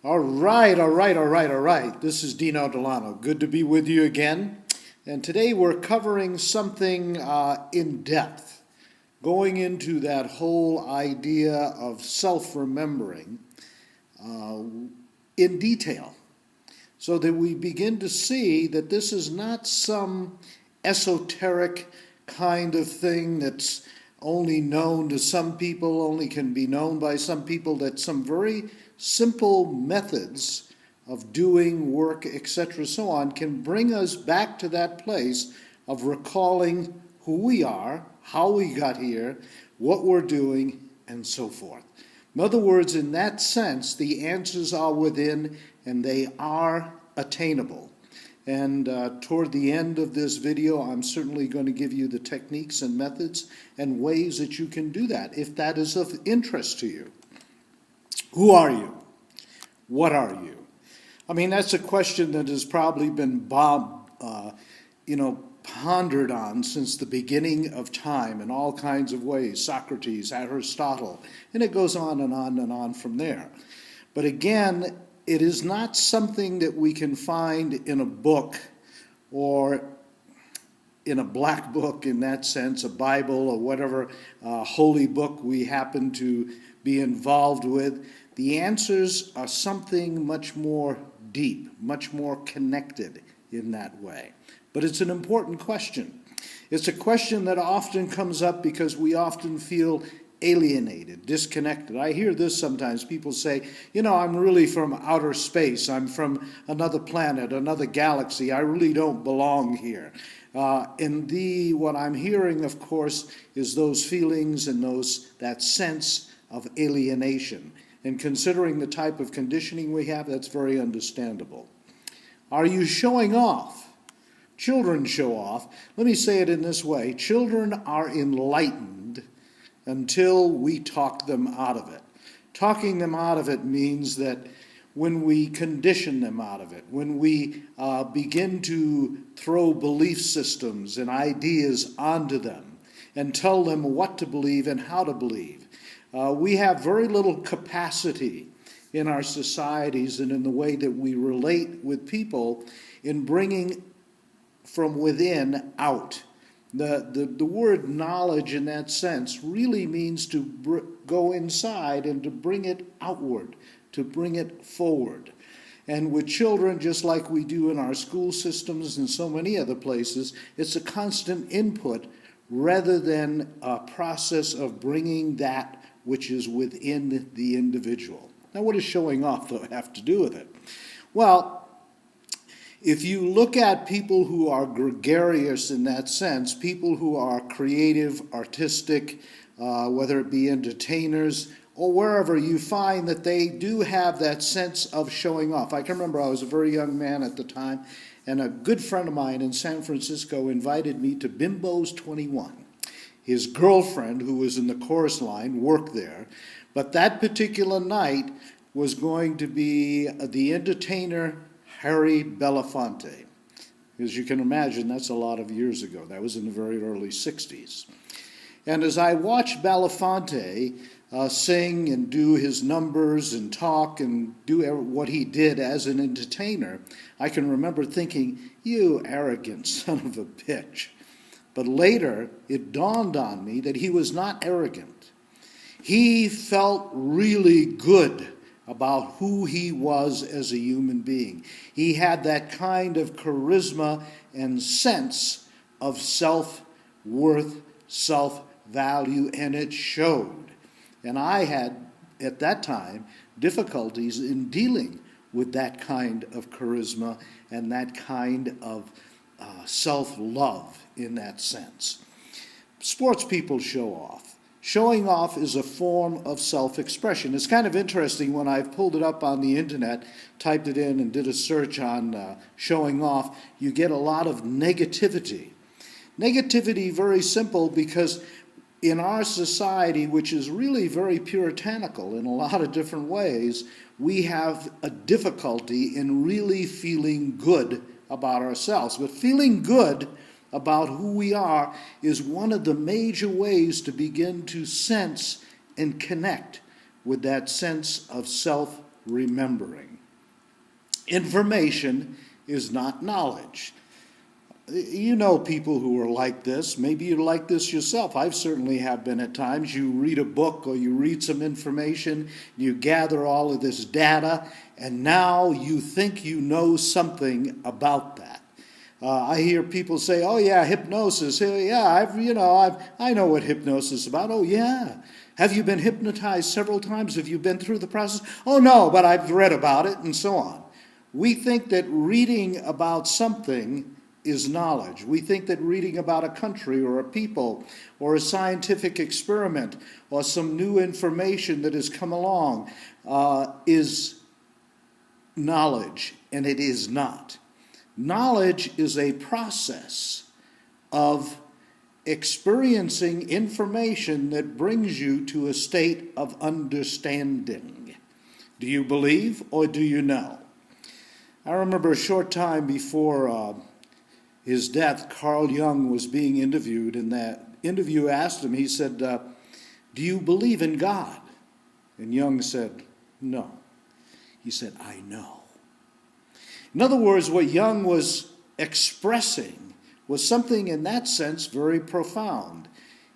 All right. This is Dino Delano. Good to be with you again. And today we're covering something in depth, going into that whole idea of self-remembering in detail, so that we begin to see that this is not some esoteric kind of thing that's only known to some people, only can be known by some people, that some very simple methods of doing work, etc., so on, can bring us back to that place of recalling who we are, how we got here, what we're doing, and so forth. In other words, in that sense, the answers are within and they are attainable. And toward the end of this video, I'm certainly going to give you the techniques and methods and ways that you can do that, if that is of interest to you. Who are you? What are you? I mean, that's a question that has probably been pondered on since the beginning of time in all kinds of ways. Socrates, Aristotle, and it goes on and on and on from there. But again, it is not something that we can find in a book or in a black book, in that sense, a Bible or whatever holy book we happen to be involved with. The answers are something much more deep, much more connected in that way. But it's an important question. It's a question that often comes up because we often feel alienated, disconnected. I hear this sometimes. People say, I'm really from outer space. I'm from another planet, another galaxy. I really don't belong here. What I'm hearing, of course, is those feelings and that sense of alienation. And considering the type of conditioning we have, that's very understandable. Are you showing off? Children show off. Let me say it in this way. Children are enlightened until we talk them out of it. Talking them out of it means that when we condition them out of it, when we begin to throw belief systems and ideas onto them and tell them what to believe and how to believe, we have very little capacity in our societies and in the way that we relate with people in bringing from within out. The word knowledge in that sense really means to go inside and to bring it outward, to bring it forward. And with children, just like we do in our school systems and so many other places, it's a constant input rather than a process of bringing that which is within the individual. Now, what does showing off, though, have to do with it? Well, if you look at people who are gregarious in that sense, people who are creative, artistic, whether it be entertainers or wherever, you find that they do have that sense of showing off. I can remember I was a very young man at the time, and a good friend of mine in San Francisco invited me to Bimbo's 21. His girlfriend, who was in the chorus line, worked there. But that particular night was going to be the entertainer Harry Belafonte. As you can imagine, that's a lot of years ago. That was in the very early 60s. And as I watched Belafonte sing and do his numbers and talk and do what he did as an entertainer, I can remember thinking, you arrogant son of a bitch. But later, it dawned on me that he was not arrogant. He felt really good about who he was as a human being. He had that kind of charisma and sense of self-worth, self-value, and it showed. And I had, at that time, difficulties in dealing with that kind of charisma and that kind of self-love in that sense. Sports people show off. Showing off is a form of self-expression. It's kind of interesting when I've pulled it up on the internet, typed it in and did a search on showing off, you get a lot of negativity. Negativity, very simple, because in our society, which is really very puritanical in a lot of different ways, we have a difficulty in really feeling good about ourselves. But feeling good about who we are is one of the major ways to begin to sense and connect with that sense of self-remembering. Information is not knowledge. You know people who are like this. Maybe you're like this yourself. I certainly have been at times. You read a book or you read some information, you gather all of this data, and now you think you know something about that. I hear people say, "Oh yeah, hypnosis. Yeah, I know what hypnosis is about." "Oh yeah. Have you been hypnotized several times? Have you been through the process?" "Oh no, but I've read about it," and so on. We think that reading about something is knowledge. We think that reading about a country or a people or a scientific experiment or some new information that has come along is knowledge, and it is not. Knowledge is a process of experiencing information that brings you to a state of understanding. Do you believe or do you know? I remember a short time before his death, Carl Jung was being interviewed, and that interview asked him, he said, "Do you believe in God?" And Jung said, "No." He said, "I know." In other words, what Jung was expressing was something in that sense very profound.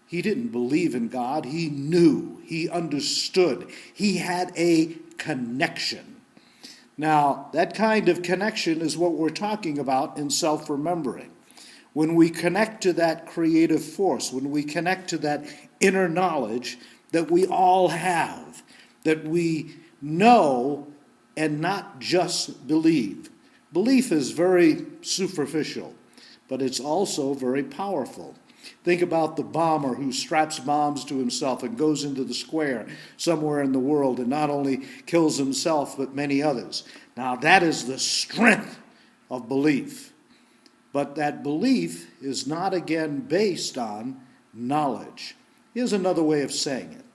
He didn't believe in God. He knew. He understood. He had a connection. Now, that kind of connection is what we're talking about in self-remembering. When we connect to that creative force, when we connect to that inner knowledge that we all have, that we know and not just believe. Belief is very superficial, but it's also very powerful. Think about the bomber who straps bombs to himself and goes into the square somewhere in the world and not only kills himself but many others. Now that is the strength of belief. But that belief is not again based on knowledge. Here's another way of saying it,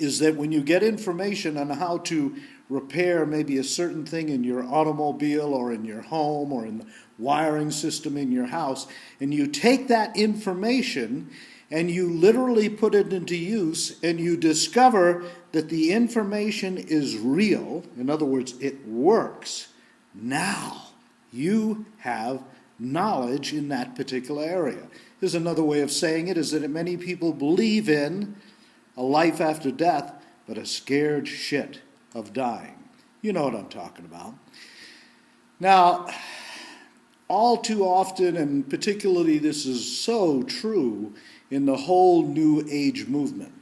is that when you get information on how to repair maybe a certain thing in your automobile or in your home or in the wiring system in your house, and you take that information and you literally put it into use and you discover that the information is real, in other words, it works, now you have knowledge in that particular area. Here's another way of saying it, is that many people believe in a life after death, but are scared shit of dying. You know what I'm talking about. Now, all too often, and particularly this is so true in the whole New Age movement.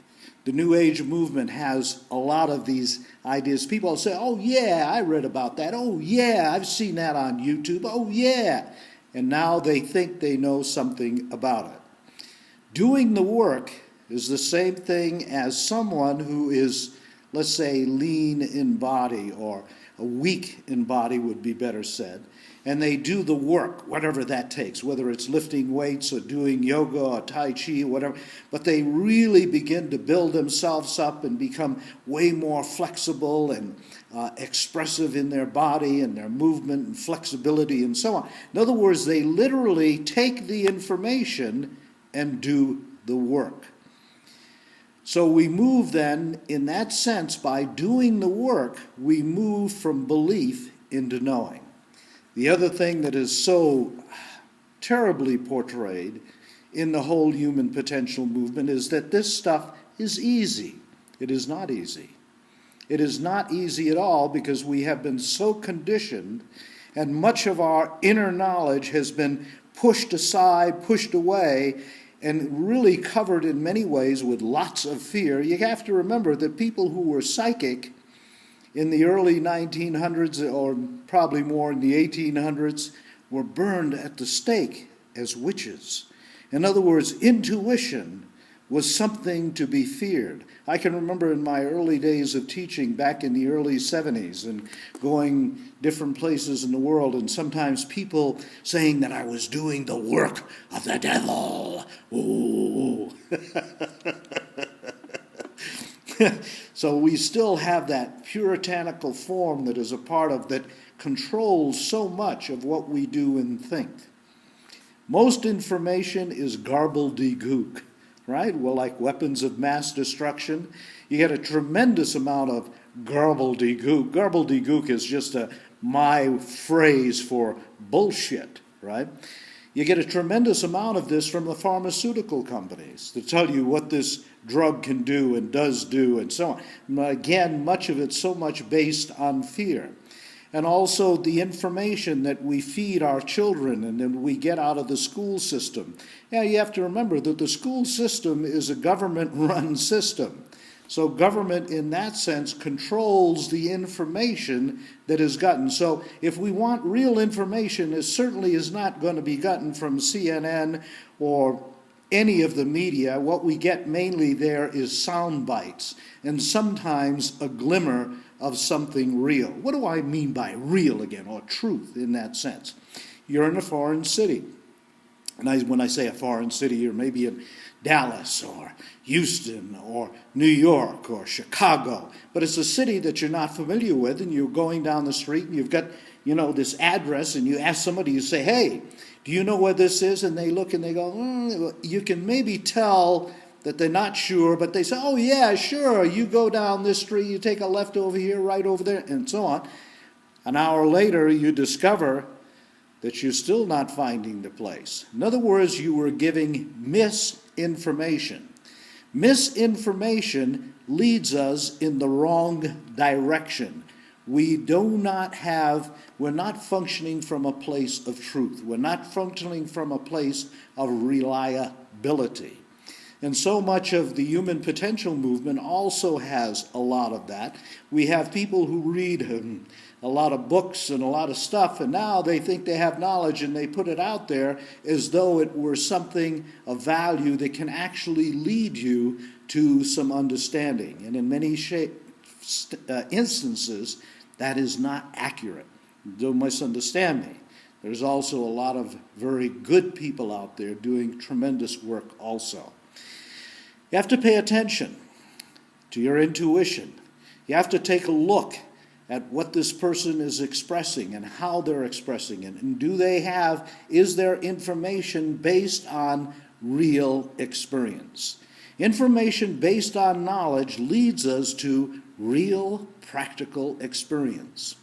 The New Age movement has a lot of these ideas. People say, "Oh yeah, I read about that. Oh yeah, I've seen that on YouTube. Oh yeah." And now they think they know something about it. Doing the work is the same thing as someone who is, let's say, lean in body, or weak in body would be better said, and they do the work, whatever that takes, whether it's lifting weights or doing yoga or Tai Chi or whatever, but they really begin to build themselves up and become way more flexible and expressive in their body and their movement and flexibility and so on. In other words, they literally take the information and do the work. So we move then, in that sense, by doing the work, we move from belief into knowing. The other thing that is so terribly portrayed in the whole human potential movement is that this stuff is easy. It is not easy. It is not easy at all, because we have been so conditioned, and much of our inner knowledge has been pushed aside, pushed away, and really covered in many ways with lots of fear. You have to remember that people who were psychic in the early 1900s, or probably more in the 1800s, were burned at the stake as witches. In other words, intuition was something to be feared. I can remember in my early days of teaching back in the early 70s and going different places in the world, and sometimes people saying that I was doing the work of the devil. Ooh. So we still have that puritanical form that is a part of, that controls so much of what we do and think. Most information is garbledy-gook, right? Well, like weapons of mass destruction, you get a tremendous amount of garbledy-gook. Garbledy-gook is just a my phrase for bullshit, right? You get a tremendous amount of this from the pharmaceutical companies to tell you what this drug can do and does do and so on. Again, much of it so much based on fear. And also the information that we feed our children and then we get out of the school system. Yeah, you have to remember that the school system is a government-run system. So government, in that sense, controls the information that is gotten. So if we want real information, it certainly is not going to be gotten from CNN or any of the media. What we get mainly there is sound bites and sometimes a glimmer of something real. What do I mean by real again, or truth in that sense? You're in a foreign city. And when I say a foreign city, you're maybe in Dallas or Houston or New York or Chicago. But it's a city that you're not familiar with, and you're going down the street and you've got, this address, and you ask somebody, you say, hey, do you know where this is? And they look and they go, you can maybe tell that they're not sure, but they say, oh yeah, sure, you go down this street, you take a left over here, right over there, and so on. An hour later, you discover that you're still not finding the place. In other words, you were giving misinformation. Misinformation leads us in the wrong direction. We're not functioning from a place of truth. We're not functioning from a place of reliability. And so much of the human potential movement also has a lot of that. We have people who read a lot of books and a lot of stuff, and now they think they have knowledge and they put it out there as though it were something of value that can actually lead you to some understanding. And in many instances, that is not accurate. Don't misunderstand me. There's also a lot of very good people out there doing tremendous work also. You have to pay attention to your intuition. You have to take a look at what this person is expressing and how they're expressing it. And is their information based on real experience? Information based on knowledge leads us to real practical experience.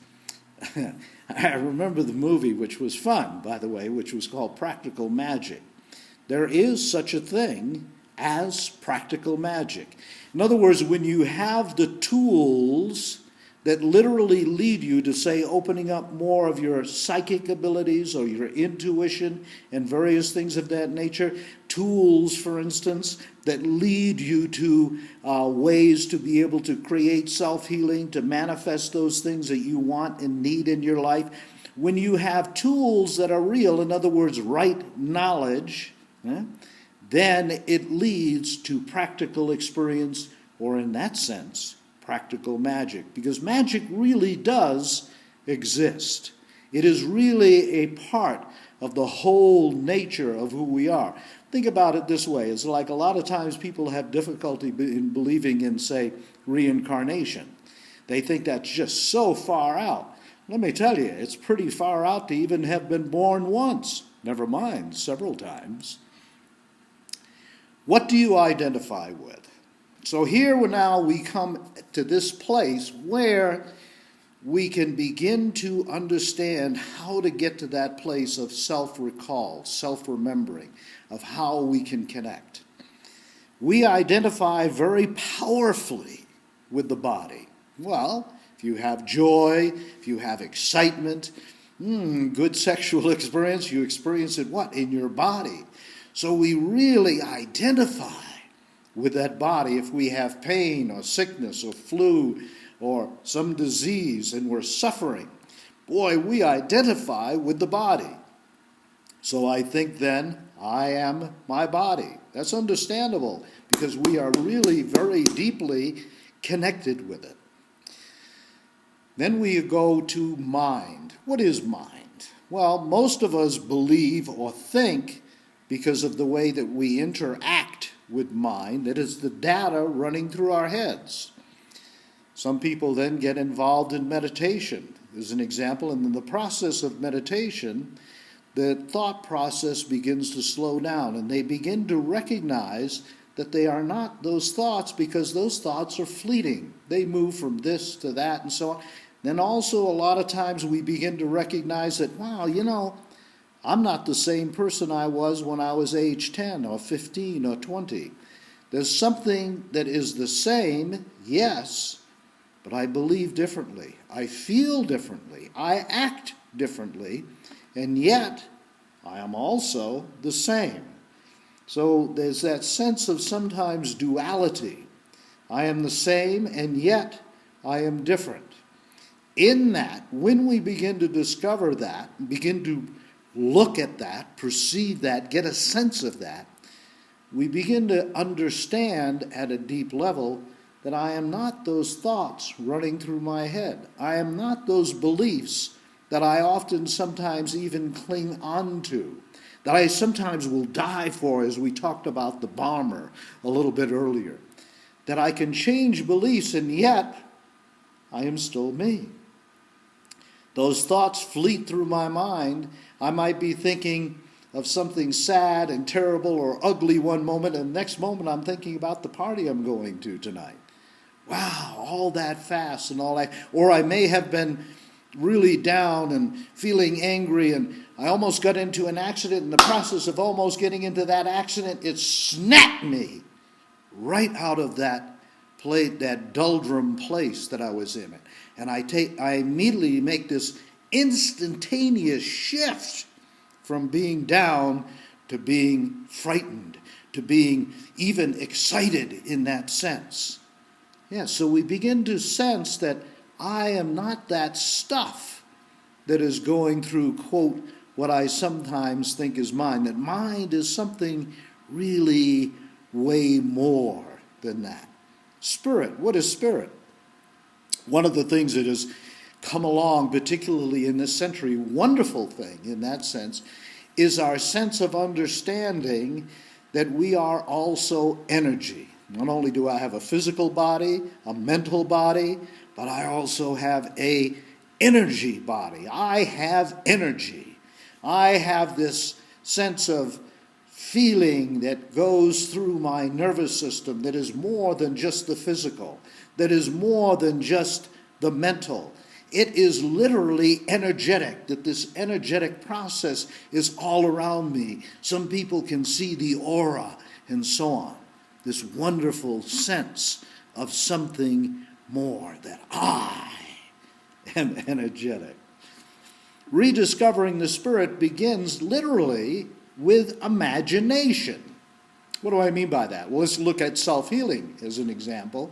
I remember the movie, which was fun, by the way, which was called Practical Magic. There is such a thing as practical magic. In other words, when you have the tools that literally lead you to, say, opening up more of your psychic abilities or your intuition and various things of that nature, tools, for instance, that lead you to ways to be able to create self-healing, to manifest those things that you want and need in your life. When you have tools that are real, in other words, right knowledge, then it leads to practical experience, or in that sense, practical magic. Because magic really does exist. It is really a part of the whole nature of who we are. Think about it this way. It's like a lot of times people have difficulty in believing in, say, reincarnation. They think that's just so far out. Let me tell you, it's pretty far out to even have been born once. Never mind, several times. What do you identify with? So here now we come to this place where we can begin to understand how to get to that place of self-recall, self-remembering, of how we can connect. We identify very powerfully with the body. Well, if you have joy, if you have excitement, good sexual experience, you experience it what? In your body. So we really identify with that body. If we have pain or sickness or flu or some disease and we're suffering, boy, we identify with the body. So I think then I am my body. That's understandable because we are really very deeply connected with it. Then we go to mind. What is mind? Well, most of us believe or think, because of the way that we interact with mind, that is the data running through our heads. Some people then get involved in meditation, as an example, and in the process of meditation, the thought process begins to slow down, and they begin to recognize that they are not those thoughts because those thoughts are fleeting. They move from this to that and so on. then also a lot of times we begin to recognize that, wow, I'm not the same person I was when I was age 10 or 15 or 20. There's something that is the same, yes, but I believe differently. I feel differently. I act differently, and yet I am also the same. So there's that sense of sometimes duality. I am the same, and yet I am different. In that, when we begin to discover that, begin to look at that, perceive that, get a sense of that, we begin to understand at a deep level that I am not those thoughts running through my head. I am not those beliefs that I often sometimes even cling on to, that I sometimes will die for, as we talked about the bomber a little bit earlier, that I can change beliefs and yet I am still me. Those thoughts fleet through my mind. I might be thinking of something sad and terrible or ugly one moment, and the next moment I'm thinking about the party I'm going to tonight. Wow, all that fast and all that. Or I may have been really down and feeling angry, and I almost got into an accident. In the process of almost getting into that accident, it snapped me right out of that doldrum place that I was in. And I immediately make this instantaneous shift from being down to being frightened, to being even excited in that sense. Yeah, so we begin to sense that I am not that stuff that is going through, quote, what I sometimes think is mind. That mind is something really way more than that. Spirit, what is spirit? One of the things that has come along, particularly in this century, wonderful thing in that sense, is our sense of understanding that we are also energy. Not only do I have a physical body, a mental body, but I also have a energy body. I have energy. I have this sense of feeling that goes through my nervous system that is more than just the physical, that is more than just the mental. It is literally energetic, that this energetic process is all around me. Some people can see the aura and so on. This wonderful sense of something more, that I am energetic. Rediscovering the spirit begins literally with imagination. What do I mean by that? Well, let's look at self-healing as an example.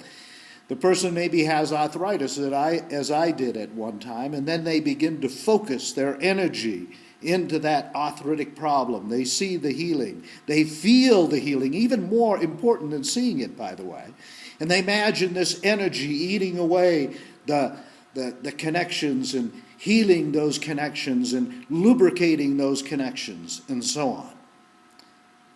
The person maybe has arthritis, as I did at one time, and then they begin to focus their energy into that arthritic problem. They see the healing. They feel the healing, even more important than seeing it, by the way. And they imagine this energy eating away the connections and healing those connections and lubricating those connections and so on.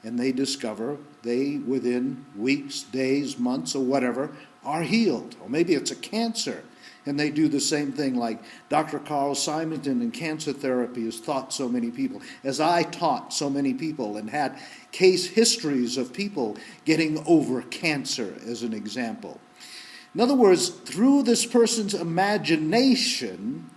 And they discover within weeks, days, months, or whatever, are healed. Or maybe it's a cancer, and they do the same thing like Dr. Carl Simonton in cancer therapy has taught so many people, as I taught so many people and had case histories of people getting over cancer as an example. In other words, through this person's imagination,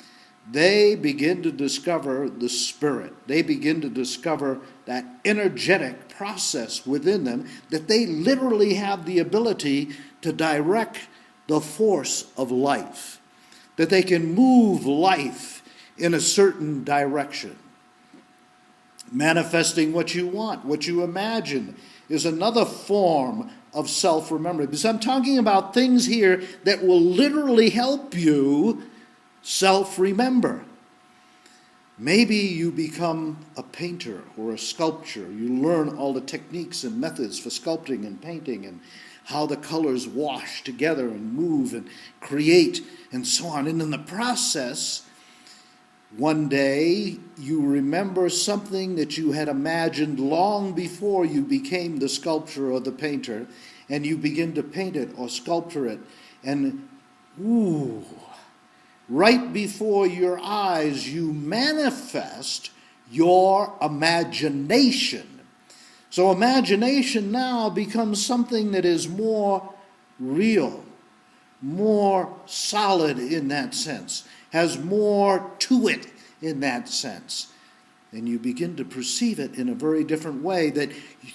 they begin to discover the spirit. They begin to discover that energetic process within them, that they literally have the ability to direct the force of life, that they can move life in a certain direction. Manifesting what you want, what you imagine, is another form of self-remembering. Because I'm talking about things here that will literally help you self-remember. Maybe you become a painter or a sculptor. You learn all the techniques and methods for sculpting and painting and how the colors wash together and move and create and so on. And in the process, one day you remember something that you had imagined long before you became the sculptor or the painter, and you begin to paint it or sculpture it, and right before your eyes you manifest your imagination. So imagination now becomes something that is more real, more solid in that sense, has more to it in that sense. And you begin to perceive it in a very different way, that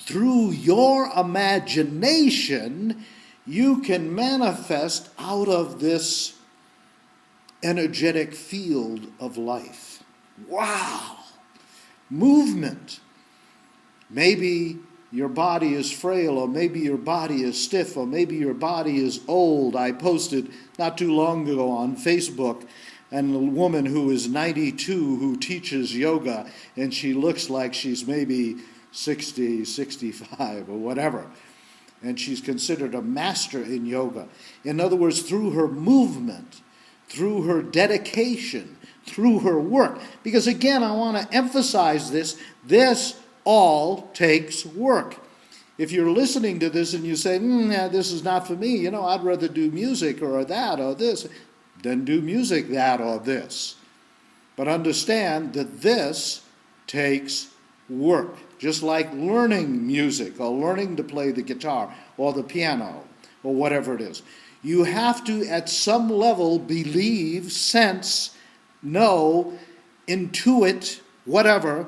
through your imagination, you can manifest out of this energetic field of life. Wow! Movement. Maybe your body is frail, or maybe your body is stiff, or maybe your body is old. I posted not too long ago on Facebook and a woman who is 92 who teaches yoga, and she looks like she's maybe 60, 65, or whatever. And she's considered a master in yoga. In other words, through her movement, through her dedication, through her work. Because again, I want to emphasize this all takes work. If you're listening to this and you say, this is not for me, I'd rather do music or that or this, then do music, that or this. But understand that this takes work. Just like learning music or learning to play the guitar or the piano or whatever it is. You have to, at some level, believe, sense, know, intuit, whatever,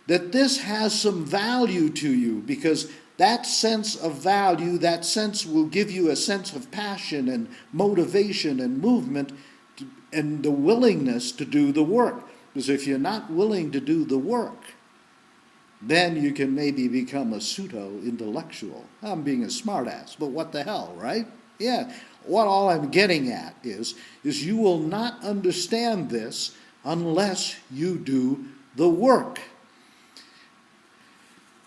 that this has some value to you, because that sense of value, that sense will give you a sense of passion and motivation and movement and the willingness to do the work. Because if you're not willing to do the work, then you can maybe become a pseudo-intellectual. I'm being a smartass, but what the hell, right? Yeah, what all I'm getting at is you will not understand this unless you do the work.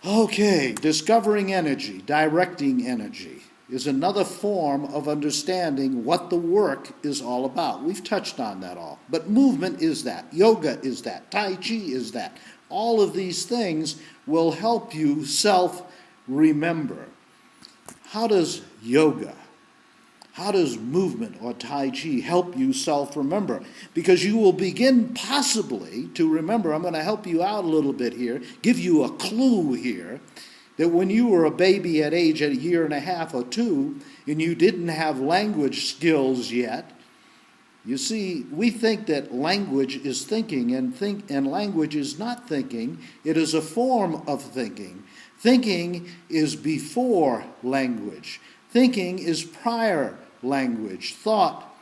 Okay, discovering energy, directing energy is another form of understanding what the work is all about. We've touched on that all. But movement is that. Yoga is that. Tai Chi is that. All of these things will help you self-remember. How does yoga, how does movement or Tai Chi help you self-remember? Because you will begin possibly to remember, I'm going to help you out a little bit here, give you a clue here, that when you were a baby at age a year and a half or two, and you didn't have language skills yet, you see, we think that language is thinking, and language is not thinking. It is a form of thinking. Thinking is before language. Thinking is prior language, thought,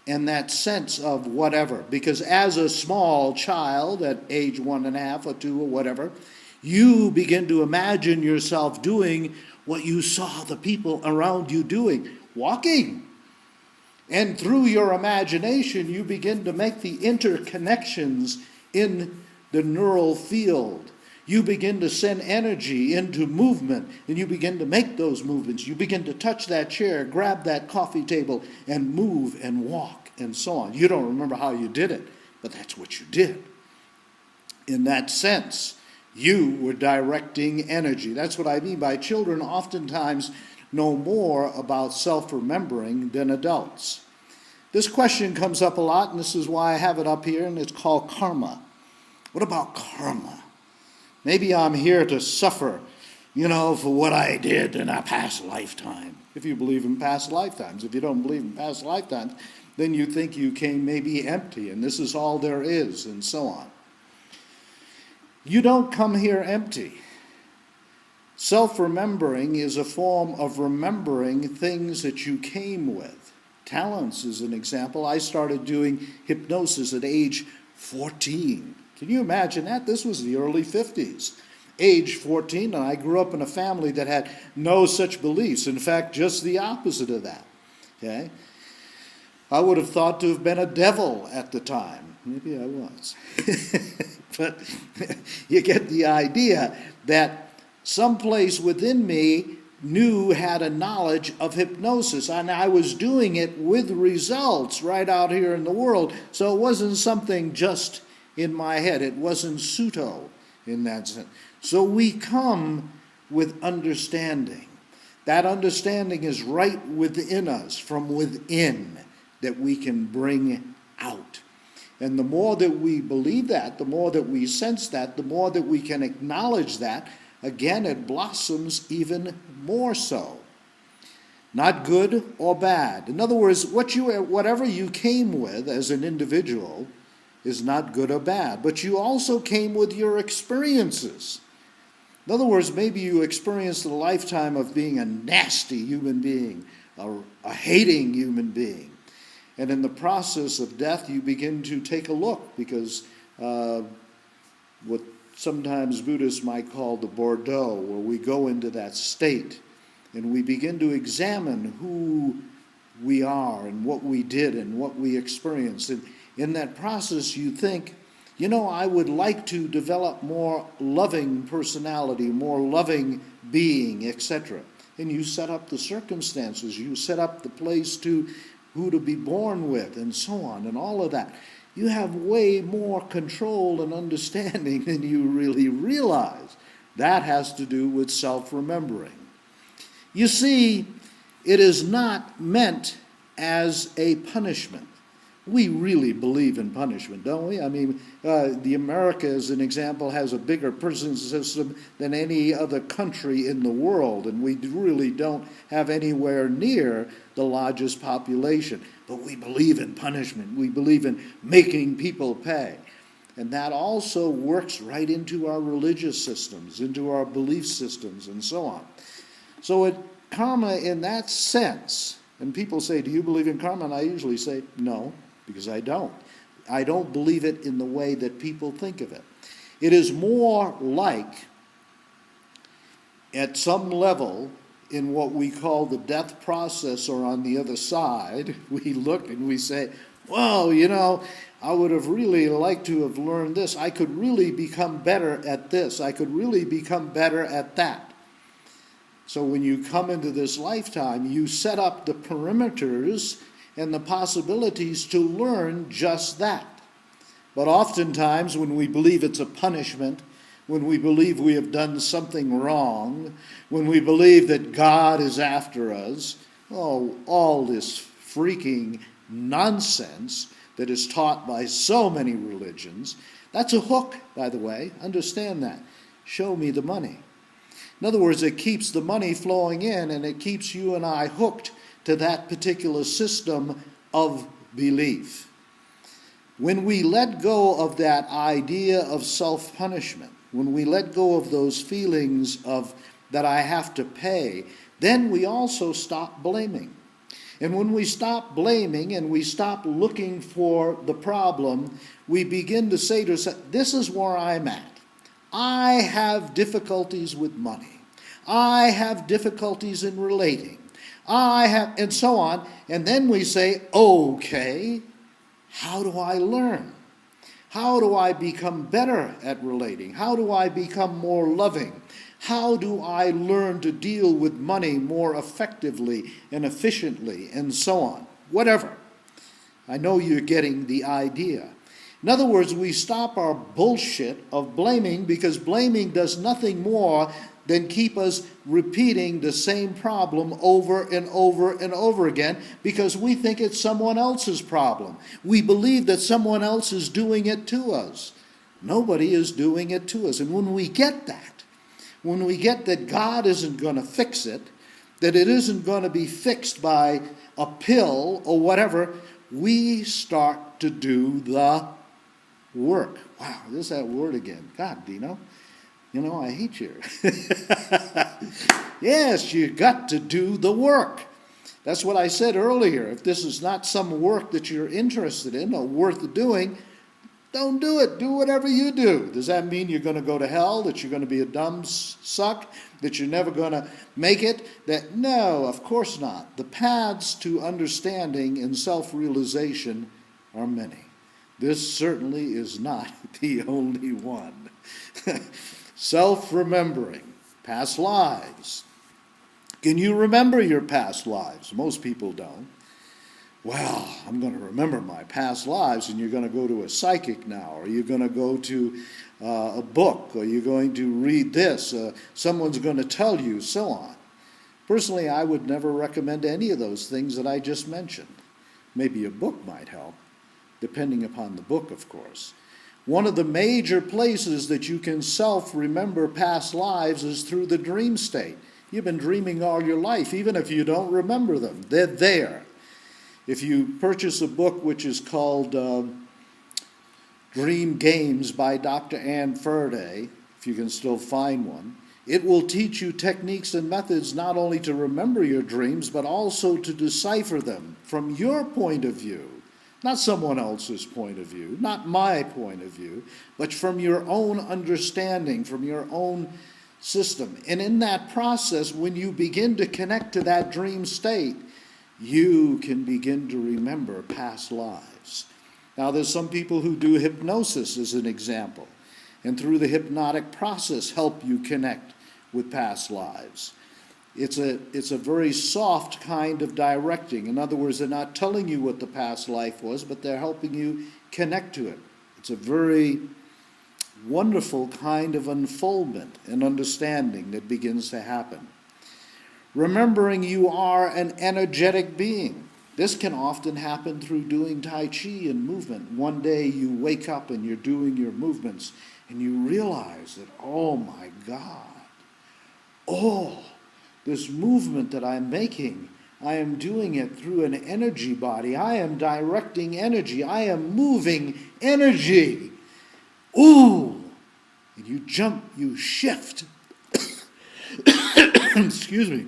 and that sense of whatever. Because as a small child at age 1.5 or 2 or whatever, you begin to imagine yourself doing what you saw the people around you doing, walking. And through your imagination, you begin to make the interconnections in the neural field. You begin to send energy into movement, and you begin to make those movements. You begin to touch that chair, grab that coffee table, and move and walk, and so on. You don't remember how you did it, but that's what you did. In that sense, you were directing energy. That's what I mean by children oftentimes know more about self-remembering than adults. This question comes up a lot, and this is why I have it up here, and it's called karma. What about karma? Maybe I'm here to suffer, for what I did in a past lifetime. If you believe in past lifetimes. If you don't believe in past lifetimes, then you think you came maybe empty, and this is all there is, and so on. You don't come here empty. Self-remembering is a form of remembering things that you came with. Talents is an example. I started doing hypnosis at age 14. Can you imagine that? This was the early 50s. Age 14, and I grew up in a family that had no such beliefs. In fact, just the opposite of that. Okay? I would have thought to have been a devil at the time. Maybe I was. But you get the idea that someplace within me had a knowledge of hypnosis, and I was doing it with results right out here in the world. So it wasn't something just in my head. It wasn't pseudo in that sense. So we come with understanding. That understanding is right within us, from within, that we can bring out. And the more that we believe that, the more that we sense that, the more that we can acknowledge that, again, it blossoms even more so. not good or bad. In other words, whatever you came with as an individual is not good or bad, but you also came with your experiences. In other words, maybe you experienced a lifetime of being a nasty human being, a hating human being. And in the process of death, you begin to take a look, because what sometimes Buddhists might call the Bordeaux, where we go into that state and we begin to examine who we are and what we did and what we experienced. And in that process, you think, I would like to develop more loving personality, more loving being, etc. And you set up the circumstances, you set up the place who to be born with, and so on, and all of that. You have way more control and understanding than you really realize. That has to do with self-remembering. You see, it is not meant as a punishment. We really believe in punishment, don't we? I mean, the America, as an example, has a bigger prison system than any other country in the world, and we really don't have anywhere near the largest population. But we believe in punishment. We believe in making people pay. And that also works right into our religious systems, into our belief systems, and so on. So karma in that sense, and people say, do you believe in karma? And I usually say, no, because I don't. I don't believe it in the way that people think of it. It is more like, at some level, in what we call the death process, or on the other side, we look and we say, well, I would have really liked to have learned this. I could really become better at this. I could really become better at that. So when you come into this lifetime, you set up the perimeters and the possibilities to learn just that. But oftentimes, when we believe it's a punishment, when we believe we have done something wrong, when we believe that God is after us, all this freaking nonsense that is taught by so many religions, that's a hook, by the way. Understand that. Show me the money. In other words, it keeps the money flowing in, and it keeps you and I hooked to that particular system of belief. When we let go of that idea of self-punishment, when we let go of those feelings of that I have to pay, then we also stop blaming. And when we stop blaming and we stop looking for the problem, we begin to say to ourselves, this is where I'm at. I have difficulties with money. I have difficulties in relating. And so on. And then we say, okay, how do I learn? How do I become better at relating? How do I become more loving? How do I learn to deal with money more effectively and efficiently, and so on? Whatever. I know you're getting the idea. In other words, we stop our bullshit of blaming, because blaming does nothing more than keep us repeating the same problem over and over and over again, because we think it's someone else's problem. We believe that someone else is doing it to us. Nobody is doing it to us. And when we get that, when we get that God isn't going to fix it, that it isn't going to be fixed by a pill or whatever, we start to do the work. Wow, there's that word again. God, Dino. I hate you. Yes, you got to do the work. That's what I said earlier. If this is not some work that you're interested in or worth doing, don't do it. Do whatever you do. Does that mean you're going to go to hell, that you're going to be a dumb suck, that you're never going to make it? No, of course not. The paths to understanding and self-realization are many. This certainly is not the only one. Self-remembering, past lives. Can you remember your past lives? Most people don't. Well, I'm going to remember my past lives, and you're going to go to a psychic now, or you're going to go to a book, or you're going to read this, someone's going to tell you, so on. Personally, I would never recommend any of those things that I just mentioned. Maybe a book might help, depending upon the book, of course. One of the major places that you can self-remember past lives is through the dream state. You've been dreaming all your life, even if you don't remember them. They're there. If you purchase a book which is called Dream Games by Dr. Ann Faraday, if you can still find one, it will teach you techniques and methods not only to remember your dreams, but also to decipher them from your point of view. Not someone else's point of view, not my point of view, but from your own understanding, from your own system. And in that process, when you begin to connect to that dream state, you can begin to remember past lives. Now, there's some people who do hypnosis as an example, and through the hypnotic process help you connect with past lives. It's a very soft kind of directing. In other words, they're not telling you what the past life was, but they're helping you connect to it. It's a very wonderful kind of unfoldment and understanding that begins to happen. Remembering you are an energetic being. This can often happen through doing Tai Chi and movement. One day you wake up and you're doing your movements and you realize that, oh my God, this movement that I'm making, I am doing it through an energy body. I am directing energy. I am moving energy. Ooh! And you jump, you shift. Excuse me.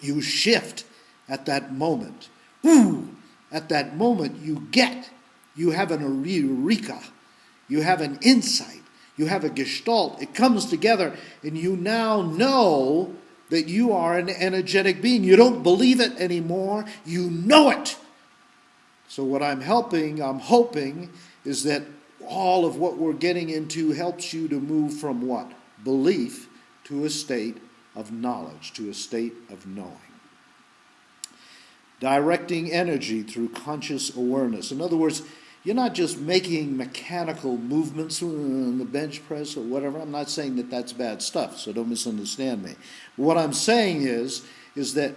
You shift at that moment. Ooh! At that moment you have an eureka. You have an insight. You have a gestalt. It comes together and you now know that you are an energetic being. You don't believe it anymore. You know it. So what I'm hoping is that all of what we're getting into helps you to move from what? Belief to a state of knowledge, to a state of knowing. Directing energy through conscious awareness. In other words, you're not just making mechanical movements on the bench press or whatever. I'm not saying that that's bad stuff, so don't misunderstand me. What I'm saying is that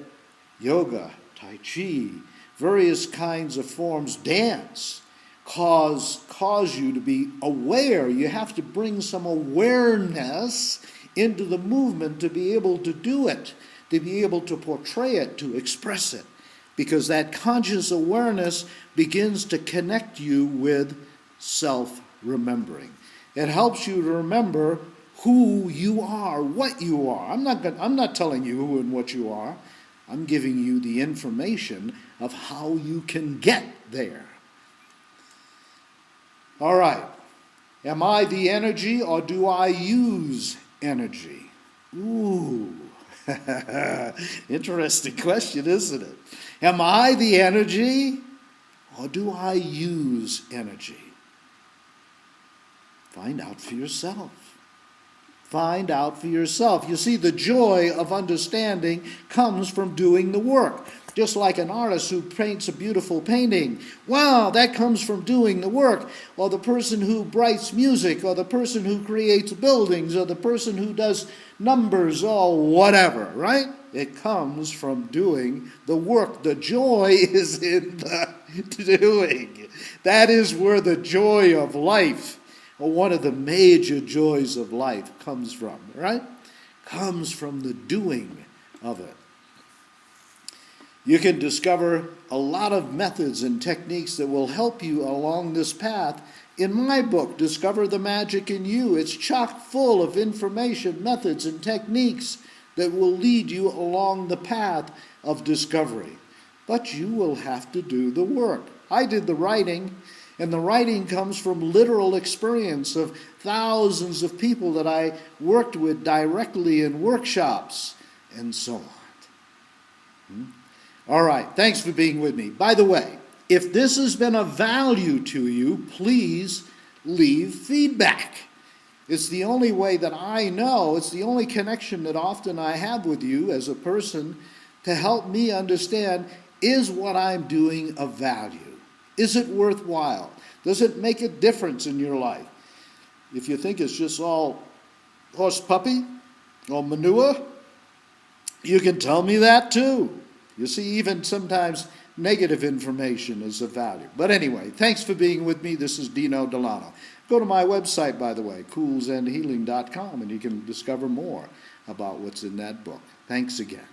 yoga, Tai Chi, various kinds of forms, dance, cause you to be aware. You have to bring some awareness into the movement to be able to do it, to be able to portray it, to express it. Because that conscious awareness begins to connect you with self-remembering. It helps you to remember who you are, what you are. I'm not telling you who and what you are. I'm giving you the information of how you can get there. All right. Am I the energy or do I use energy? Ooh. Interesting question, isn't it? Am I the energy or do I use energy? Find out for yourself. Find out for yourself. You see, the joy of understanding comes from doing the work. Just like an artist who paints a beautiful painting. Wow, that comes from doing the work. Or the person who writes music, or the person who creates buildings, or the person who does numbers, or whatever, right? It comes from doing the work. The joy is in the doing. That is where the joy of life, or one of the major joys of life, comes from, right? Comes from the doing of it. You can discover a lot of methods and techniques that will help you along this path. In my book, Discover the Magic in You, it's chock full of information, methods, and techniques that will lead you along the path of discovery. But you will have to do the work. I did the writing, and the writing comes from literal experience of thousands of people that I worked with directly in workshops, and so on. All right, thanks for being with me. By the way, if this has been of value to you, please leave feedback. It's the only way that I know, it's the only connection that often I have with you as a person to help me understand, is what I'm doing of value? Is it worthwhile? Does it make a difference in your life? If you think it's just all horse puppy or manure, you can tell me that too. You see, even sometimes negative information is of value. But anyway, thanks for being with me. This is Dino Delano. Go to my website, by the way, coolsandhealing.com, and you can discover more about what's in that book. Thanks again.